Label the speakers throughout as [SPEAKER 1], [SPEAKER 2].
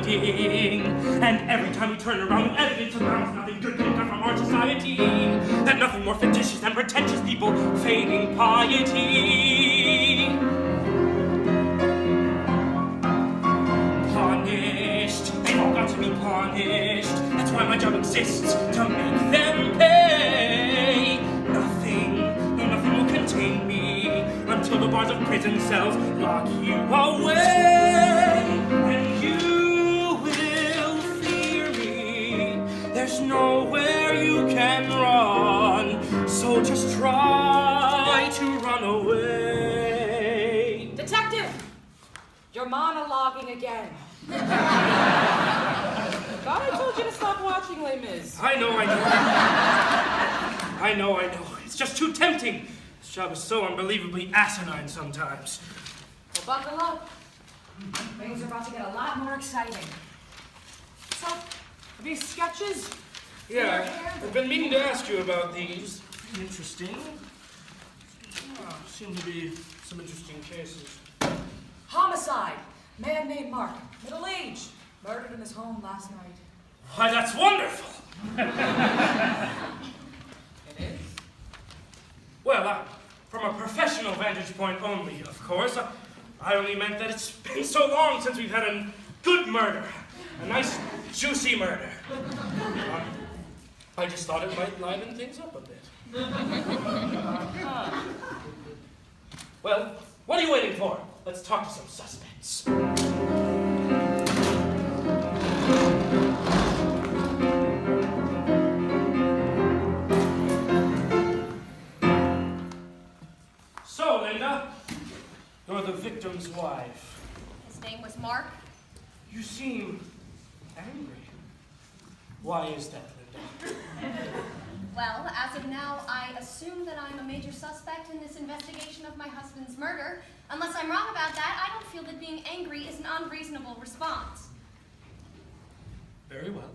[SPEAKER 1] hiding. And every time we turn around, the evidence around nothing good can come from our society. That nothing more fictitious than pretentious people feigning piety. Punished, they've all got to be punished. That's why my job exists, to make them pay. Nothing will contain me until the bars of prison cells lock you away. And you will fear me. There's nowhere you can run, so just try to run away.
[SPEAKER 2] Detective! You're monologuing again. Thought I told you to stop watching Les Mis.
[SPEAKER 1] I know. I know. It's just too tempting. This job is so unbelievably asinine sometimes.
[SPEAKER 2] Well, buckle up. Things are about to get a lot more exciting. So, are these sketches?
[SPEAKER 1] Yeah, I've been meaning to ask you about these. Interesting. Seem to be some interesting cases.
[SPEAKER 2] Homicide. Man named Mark. Middle-aged. Murdered in his home last night.
[SPEAKER 1] Why, that's wonderful.
[SPEAKER 2] It is?
[SPEAKER 1] Well, from a professional vantage point only, of course. I only meant that it's been so long since we've had a good murder. A nice, juicy murder. I just thought it might liven things up a bit. Well, what are you waiting for? Let's talk to some suspects. So, Linda, you're the victim's wife.
[SPEAKER 3] His name was Mark.
[SPEAKER 1] You seem angry. Why is that, Linda?
[SPEAKER 3] Well, as of now, I assume that I'm a major suspect in this investigation of my husband's murder. Unless I'm wrong about that, I don't feel that being angry is an unreasonable response.
[SPEAKER 1] Very well.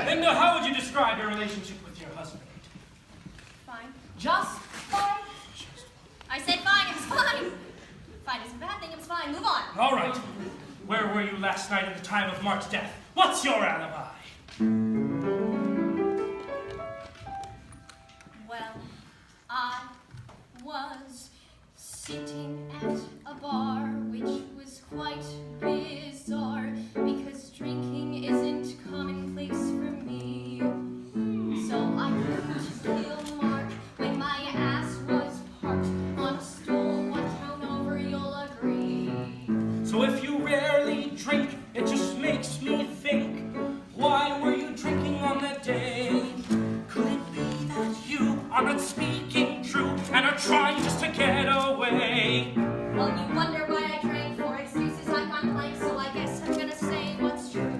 [SPEAKER 1] Linda, how would you describe your relationship with your husband?
[SPEAKER 3] Fine.
[SPEAKER 2] Just fine?
[SPEAKER 3] I said fine, it was fine. Fine isn't a bad thing, it was fine. Move on.
[SPEAKER 1] All right. Where were you last night at the time of Mark's death? What's your alibi?
[SPEAKER 3] Well, I was sitting at a bar, which was quite bizarre, because drinking isn't commonplace for me. So I couldn't kill Mark when my ass was parked on a stool 1 town over, you'll agree.
[SPEAKER 1] So if you rarely drink, it just makes me think, why were you drinking on that day? Could it be that you are not speaking true and are trying just to get away?
[SPEAKER 3] Well, you wonder why I drank for excuses like I'm blank, so I guess I'm gonna say what's true.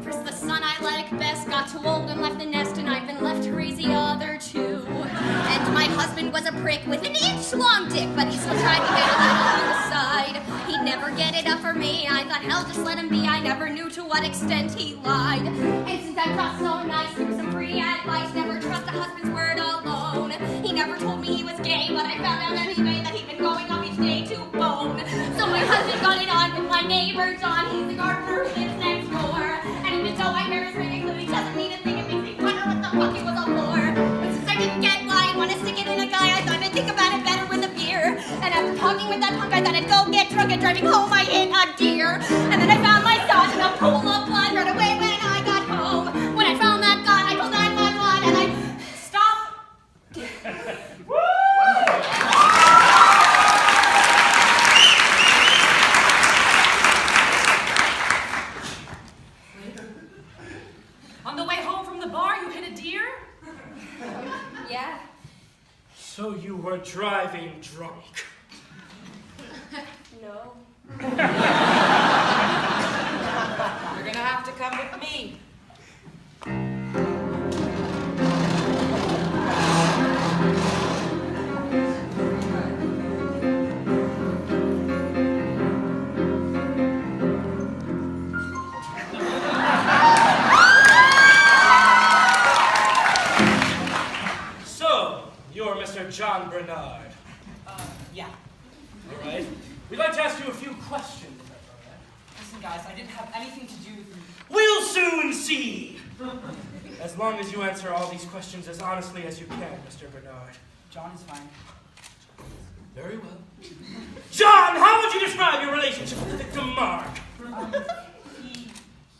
[SPEAKER 3] First, the son I like best got too old and left the nest, and I've been left to raise the other 2. And my husband was a prick with an inch-long dick, but he still tried to get a little on the side. He'd never get it up for me. I thought, hell, just let him be. I never knew to what extent he lied. And since I got so nice, through some free advice, never trust a husband's word alone. He never told me he was gay, but I found out anyway that he'd been going up each day to bone. So my husband got it on with my neighbor John. He's the gardener who lives next door. And even though I wear his ring and glue, he doesn't need a thing. It makes me wonder what the fuck it was all for. But since I didn't get why I'd want to stick it in a guy, I thought I'd think about it better with a beer. And after talking with that punk, I thought I'd go get drunk, and driving home I hit a deer. And then I found myself in a pool of blood right away when I got home. When I found that gun, I called 911 and I stopped.
[SPEAKER 2] On the way home from the bar, you hit a deer?
[SPEAKER 3] Yeah.
[SPEAKER 1] So you were driving drunk.
[SPEAKER 3] No.
[SPEAKER 2] You're gonna have to come with me.
[SPEAKER 1] So, you're Mr. John Bernard.
[SPEAKER 2] Yeah.
[SPEAKER 1] All right. We'd like to ask you a few questions.
[SPEAKER 2] Listen,
[SPEAKER 4] guys. I didn't have anything to do with it.
[SPEAKER 1] We'll soon see. As long as you answer all these questions as honestly as you can, Mr. Bernard.
[SPEAKER 4] John is fine.
[SPEAKER 1] Very well. John, how would you describe your relationship with the victim, Mark?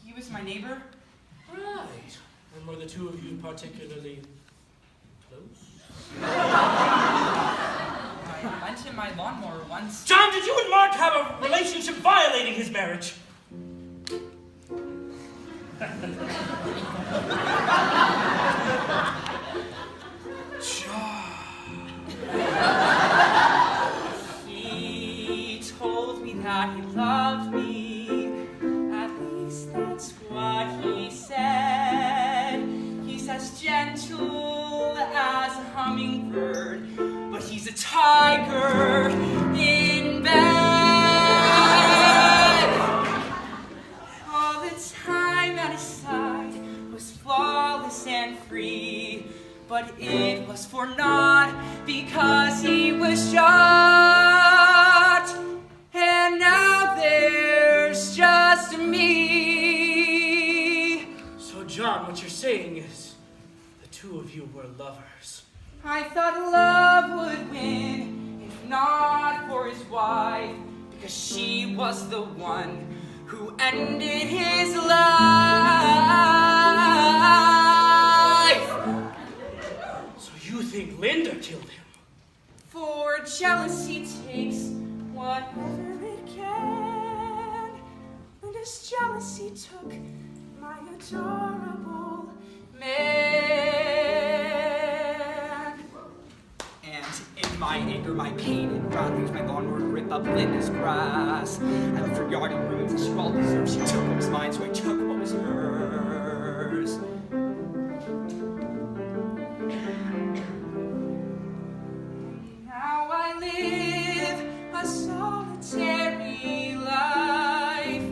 [SPEAKER 4] He was my neighbor.
[SPEAKER 1] Right. And were the two of you particularly close?
[SPEAKER 4] I lent him my lawnmower once.
[SPEAKER 1] John, did you and Mark have a relationship violating his marriage?
[SPEAKER 4] He told me that he loved me. At least that's what he said. He's as gentle as a hummingbird, but he's a tiger in bed. All the time at his side was flawless and free, but it was for naught because he was shot. And now there's just me.
[SPEAKER 1] So, John, what you're saying is the two of you were lovers.
[SPEAKER 4] I thought love would win, if not for his wife, because she was the one who ended his life.
[SPEAKER 1] So you think Linda killed him?
[SPEAKER 4] For jealousy takes whatever it can. Linda's jealousy took my adorable man. And in my anger, my pain, and rather use my lawnmower to rip up Linda's grass. I left her yard in ruins as she well deserved. She took what was mine, so I took what was hers. Now I live a solitary life,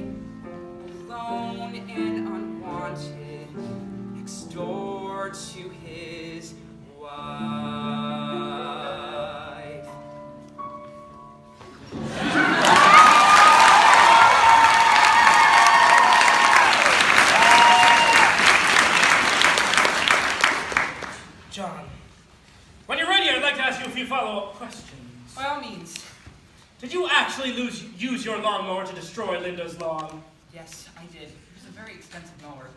[SPEAKER 4] alone and unwanted, next door to his wife.
[SPEAKER 1] John, when you're ready, I'd like to ask you a few follow-up questions.
[SPEAKER 4] By all means.
[SPEAKER 1] Did you actually use your lawnmower to destroy Linda's lawn?
[SPEAKER 4] Yes, I did. It was a very expensive mower,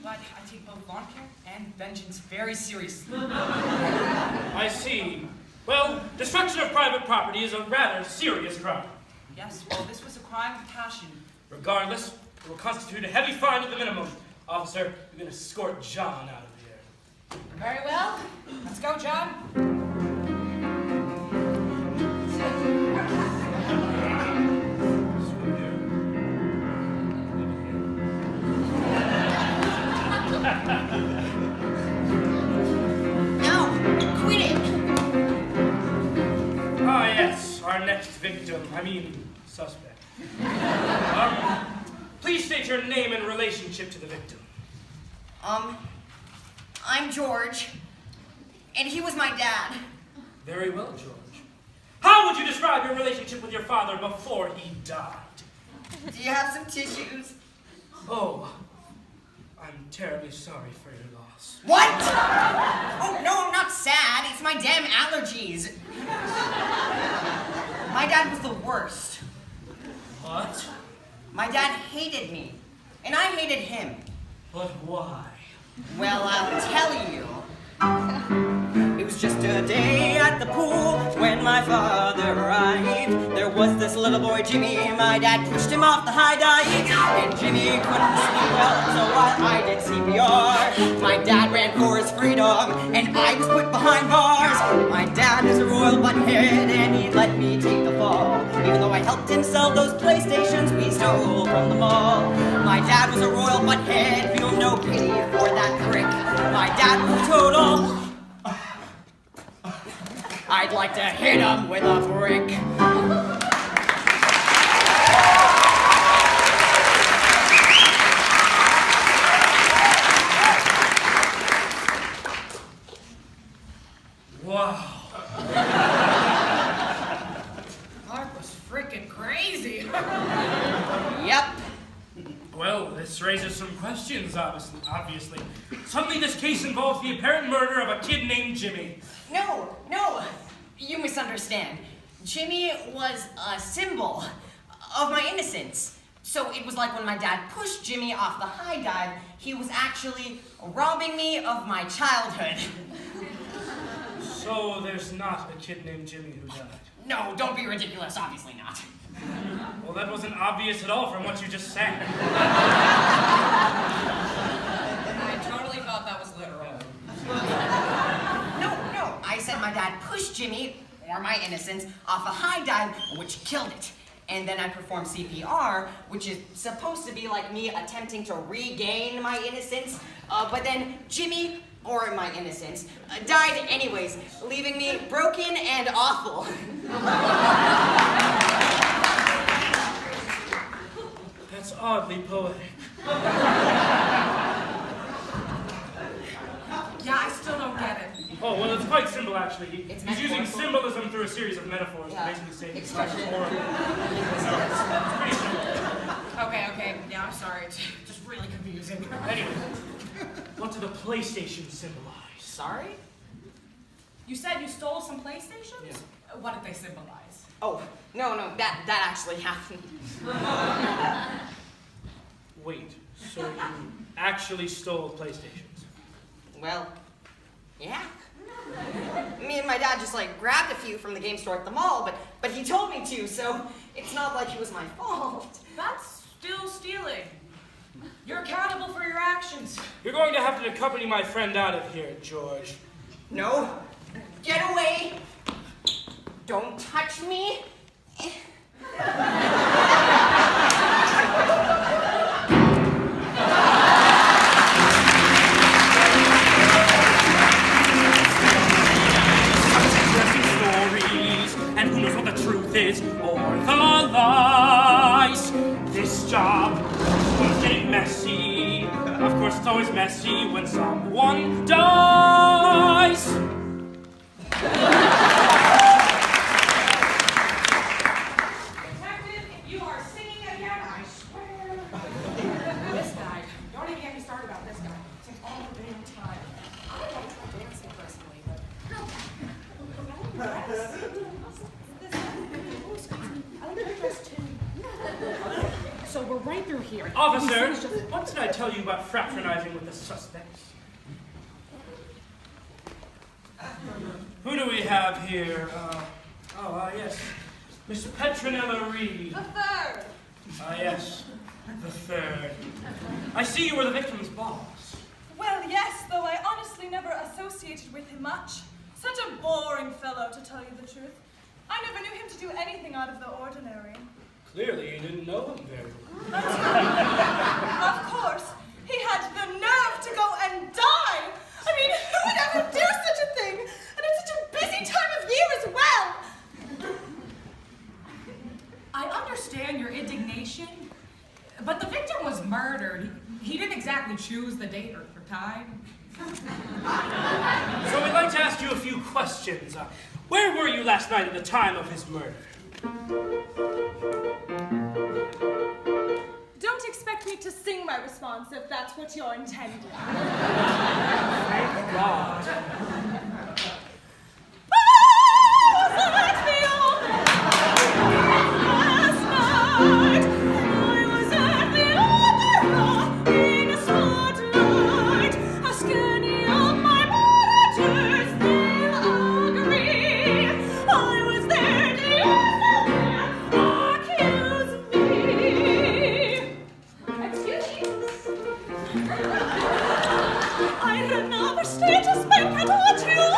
[SPEAKER 4] but I take both lawn care and vengeance very seriously.
[SPEAKER 1] I see. Well, destruction of private property is a rather serious crime.
[SPEAKER 4] Yes, well, this was a crime of passion.
[SPEAKER 1] Regardless, it will constitute a heavy fine at the minimum. Officer, you're going to escort John out of here.
[SPEAKER 2] Very well. Let's go, John.
[SPEAKER 3] No, quit it.
[SPEAKER 1] Ah, yes, our next victim. Suspect. Please state your name and relationship to the victim.
[SPEAKER 5] I'm George, and he was my dad.
[SPEAKER 1] Very well, George. How would you describe your relationship with your father before he died?
[SPEAKER 5] Do you have some tissues?
[SPEAKER 1] Oh, I'm terribly sorry for your loss.
[SPEAKER 5] What? Oh, no, I'm not sad. It's my damn allergies. My dad was the worst.
[SPEAKER 1] What?
[SPEAKER 5] My dad hated me, and I hated him.
[SPEAKER 1] But why?
[SPEAKER 5] Well, I'll tell you. It was just a day at the pool when my father arrived. There was this little boy, Jimmy. My dad pushed him off the high dike, and Jimmy couldn't sleep well, so while I did CPR, my dad ran for his freedom, and I was put behind bars. My dad is a royal butthead, and he let me take the fall. Even though I helped him sell those PlayStations we stole from the mall. My dad was a royal butthead, feel no pity for that prick. My dad was a total... I'd like to hit him with a brick.
[SPEAKER 1] Wow.
[SPEAKER 2] Mark was freaking crazy.
[SPEAKER 5] Yep.
[SPEAKER 1] Well, this raises some questions, obviously. Suddenly this case involves the apparent murder of a kid named Jimmy.
[SPEAKER 5] No, you misunderstand. Jimmy was a symbol of my innocence. So it was like when my dad pushed Jimmy off the high dive, he was actually robbing me of my childhood.
[SPEAKER 1] So there's not a kid named Jimmy who died?
[SPEAKER 5] No, don't be ridiculous, obviously not.
[SPEAKER 1] Well, that wasn't obvious at all from what you just said.
[SPEAKER 4] I totally thought that was literal.
[SPEAKER 5] No, I said my dad pushed Jimmy, or my innocence, off a high dive, which killed it. And then I performed CPR, which is supposed to be like me attempting to regain my innocence, but then Jimmy, or my innocence, died anyways, leaving me broken and awful.
[SPEAKER 1] That's oddly poetic.
[SPEAKER 2] Yeah, I still don't get it.
[SPEAKER 1] Oh, well, it's quite simple, actually.
[SPEAKER 5] It's
[SPEAKER 1] He's using
[SPEAKER 5] metaphorical?
[SPEAKER 1] symbolism through a series of metaphors
[SPEAKER 5] Yeah.
[SPEAKER 1] to basically say it's
[SPEAKER 5] Expression.
[SPEAKER 1] horrible. It's pretty simple.
[SPEAKER 2] Okay, yeah, I'm sorry. It's just really confusing.
[SPEAKER 1] Anyway, what do the PlayStation symbolize?
[SPEAKER 5] Sorry?
[SPEAKER 2] You said you stole some PlayStations?
[SPEAKER 1] Yeah.
[SPEAKER 2] What did they symbolize?
[SPEAKER 5] Oh, no, that actually happened.
[SPEAKER 1] Wait, so you actually stole PlayStations?
[SPEAKER 5] Well, yeah. Me and my dad just grabbed a few from the game store at the mall, but he told me to, so it's not like it was my fault.
[SPEAKER 2] That's still stealing. You're accountable for your actions.
[SPEAKER 1] You're going to have to accompany my friend out of here, George.
[SPEAKER 5] No. Get away. Don't touch me.
[SPEAKER 1] Stories, and who knows what the truth is or the lies. This job was getting messy. Of course, it's always messy when someone dies.
[SPEAKER 2] Detective, if you are singing again, I swear. This guy. Don't even get me started about this guy. Sings all the damn time. I don't try dancing personally, but... I like your dress too. So we're right through here.
[SPEAKER 1] Officer, what did I tell you about fraternizing with the suspects? Who do we have here? Yes. Miss Petronella Reed.
[SPEAKER 3] The third.
[SPEAKER 1] Yes. The third. I see you were the victim's boss.
[SPEAKER 6] Well, yes, though I honestly never associated with him much. Such a boring fellow, to tell you the truth. I never knew him to do anything out of the ordinary.
[SPEAKER 1] Clearly, you didn't know him very well.
[SPEAKER 6] Of course, he had the nerve to go and die. I mean, who would ever do such a thing? And at such a busy time of year as well.
[SPEAKER 2] I understand your indignation, but the victim was murdered. He didn't exactly choose the date or time.
[SPEAKER 1] So we'd like to ask you a few questions. Where were you last night at the time of his murder?
[SPEAKER 6] Don't expect me to sing my response if that's what you're intending.
[SPEAKER 1] Thank God.
[SPEAKER 6] I remember status bank at all too.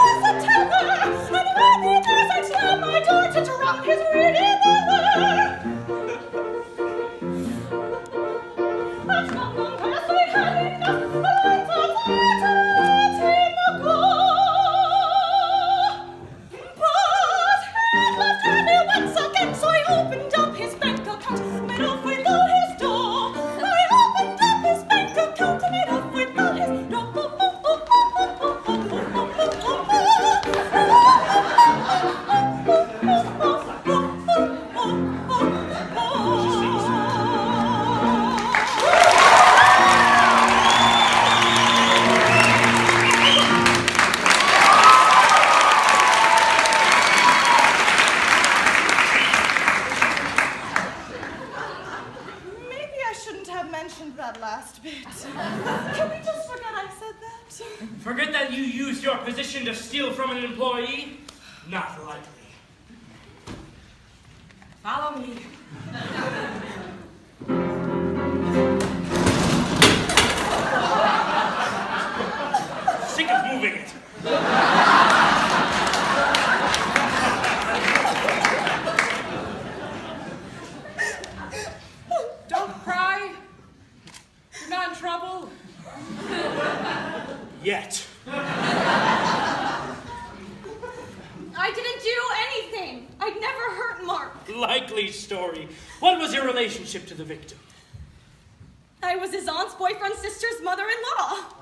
[SPEAKER 6] mentioned that last bit. Can we just forget I said that?
[SPEAKER 1] Forget that you used your position to steal from an employee? Not likely.
[SPEAKER 2] Follow me.
[SPEAKER 1] Sick of moving it.
[SPEAKER 2] Don't cry. You're not in trouble.
[SPEAKER 1] Yet.
[SPEAKER 6] I didn't do anything. I'd never hurt Mark.
[SPEAKER 1] Likely story. What was your relationship to the victim?
[SPEAKER 6] I was his aunt's boyfriend's sister's mother-in-law.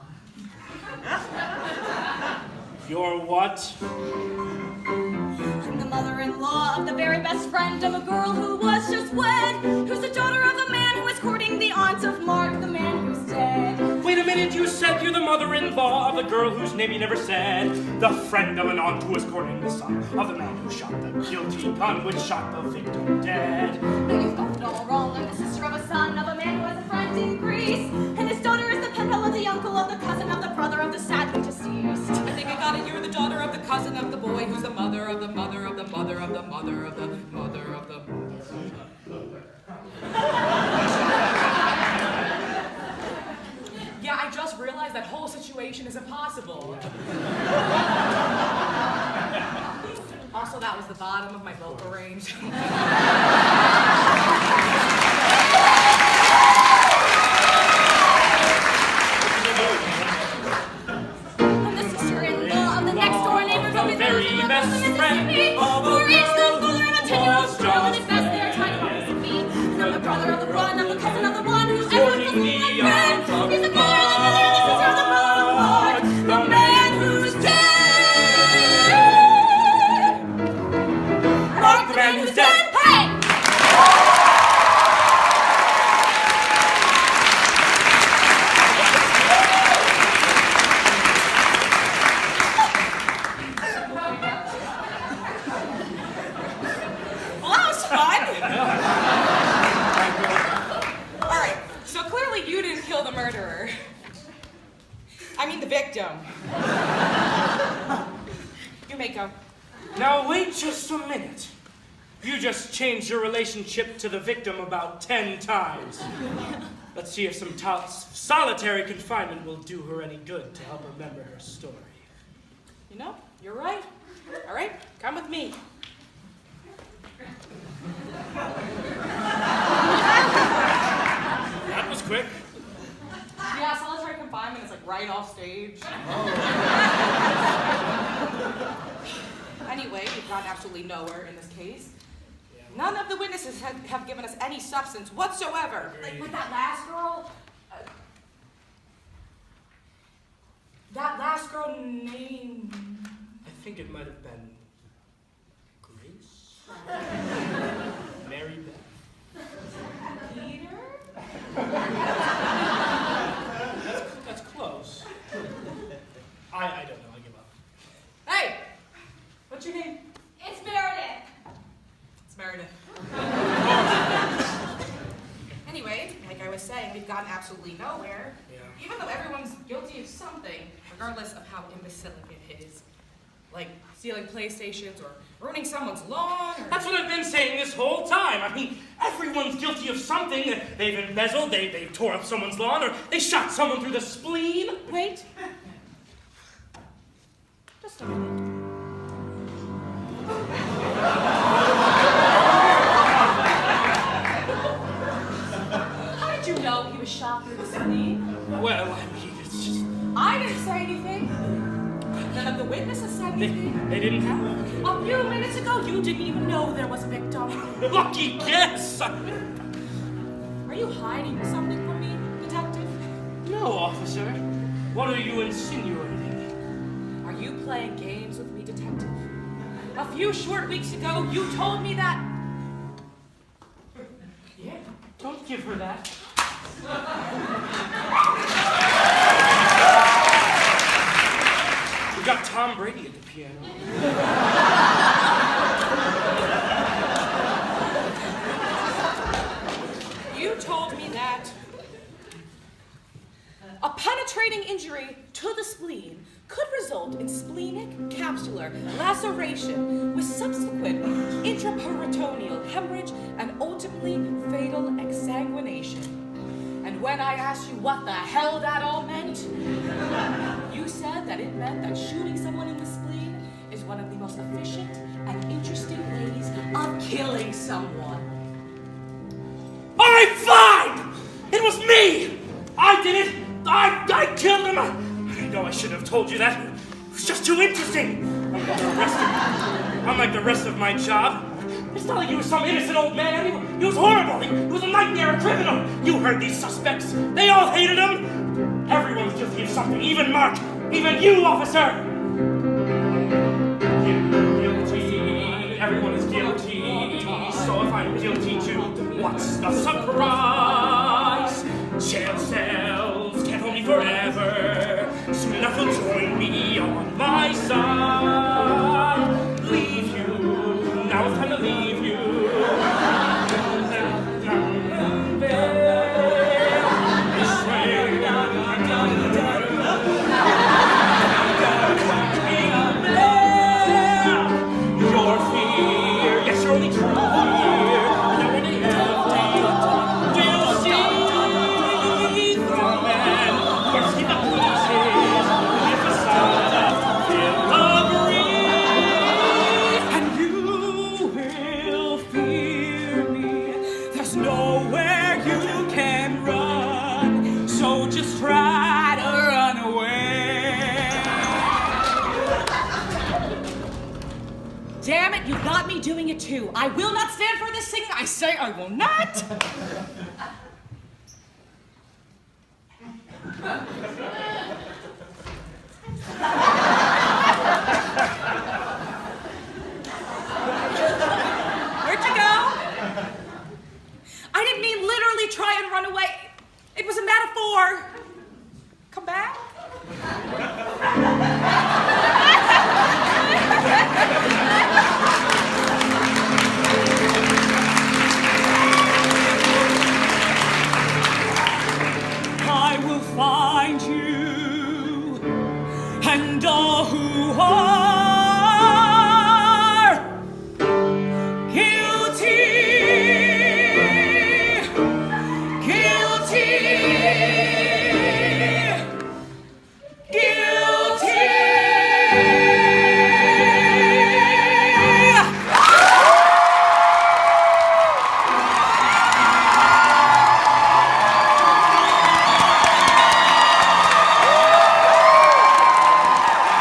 [SPEAKER 1] Your what?
[SPEAKER 6] I'm the mother-in-law of the very best friend of a girl who was just wed, who's the daughter of a man who is courting the aunt of Mark, the man who's dead.
[SPEAKER 1] Wait a minute, you said you're the mother-in-law of a girl whose name you never said. The friend of an aunt who was courting the son of the man who shot the guilty gun which shot the victim dead.
[SPEAKER 6] No, you've got it all wrong. I'm the sister of a son of a man who has a friend in Greece, and his daughter is the pen pal of the uncle of the cousin of the brother of the sadly deceased.
[SPEAKER 2] I think I got it. You're the daughter of the cousin of the boy who's the mother of the mother of the mother of the mother of the mother of the... Yeah, I just realized that whole situation is impossible. Also, that was the bottom of my vocal range.
[SPEAKER 6] I'm the sister-in-law of the next-door neighbors of his
[SPEAKER 1] very best friend
[SPEAKER 6] who are each the father of a 10-year-old girl, and at best they are tiny ones to be. And I'm the brother of the one, I'm the cousin of the one who's everyone calls me my friend. He's the brother of the mother, the sister of the brother of the Lord, the man who's dead.
[SPEAKER 1] Mark, the man who's dead.
[SPEAKER 6] Hey!
[SPEAKER 2] Well, that was fun. All right, so clearly you didn't kill the murderer. I mean the victim. You may go.
[SPEAKER 1] Now wait just a minute. You just changed your relationship to the victim about 10 times. Let's see if some solitary confinement will do her any good to help remember her story.
[SPEAKER 2] You know, you're right. All right, come with me.
[SPEAKER 1] That was quick.
[SPEAKER 2] Yeah, solitary confinement is like right off stage. Anyway, we've gotten absolutely nowhere in this case. None of the witnesses have given us any substance whatsoever. Like with that last girl. That last girl named...
[SPEAKER 1] I think it might have been Grace? Mary Beth?
[SPEAKER 2] Peter?
[SPEAKER 1] That's close. I don't know, I give up.
[SPEAKER 2] Hey! What's your name?
[SPEAKER 6] It's Meredith.
[SPEAKER 2] It's Meredith. Anyway, like I was saying, we've gotten absolutely nowhere.
[SPEAKER 1] Yeah.
[SPEAKER 2] Even though everyone's guilty of something, regardless of how imbecilic it is. Like stealing PlayStations or ruining someone's lawn or...
[SPEAKER 1] That's what I've been saying this whole time. I mean, everyone's guilty of something. They've embezzled, they tore up someone's lawn, or they shot someone through the spleen.
[SPEAKER 2] Wait. Just a minute. How did you know he was shot through the spleen?
[SPEAKER 1] Well, I mean, it's just...
[SPEAKER 2] I didn't say anything. None of the witnesses said anything.
[SPEAKER 1] They didn't have it.
[SPEAKER 2] A few minutes ago, you didn't even know there was a victim.
[SPEAKER 1] Lucky guess!
[SPEAKER 2] Are you hiding something from me, detective?
[SPEAKER 1] No, officer. What are you insinuating?
[SPEAKER 2] Are you playing games with me, detective? A few short weeks ago, you told me that...
[SPEAKER 1] Yeah, don't give her that. We got Tom Brady at the piano.
[SPEAKER 2] You told me that penetrating injury to the spleen could result in splenic capsular laceration with subsequent intraperitoneal hemorrhage and ultimately fatal exsanguination. And when I asked you what the hell that all meant, you said that it meant that shooting someone in the spleen is one of the most efficient and interesting ways of killing someone.
[SPEAKER 1] All right, fine! It was me! I did it! I killed him! I know I shouldn't have told you that. It was just too interesting. Unlike the rest of my job, it's not like he was some innocent old man. He was horrible. He was a nightmare, a criminal. You heard these suspects. They all hated him. Everyone's guilty of something, even Mark. Even you, officer. Guilty. Everyone is guilty. So if I'm guilty too, what's the surprise? Jail cells can't hold me forever. Soon enough you'll join me on my side. Leave you. Now it's time to leave you. Your fear, yes, your only true fear. No one empty will see through men. First keep the pieces, the facade, feel agree. And you will fear me. There's nowhere you can run, so just try to run away.
[SPEAKER 2] Damn it, you got me doing it too. I will not stand for this singing. I say I will not. Where'd you go? I didn't mean literally try and run away. It was a metaphor. Come back.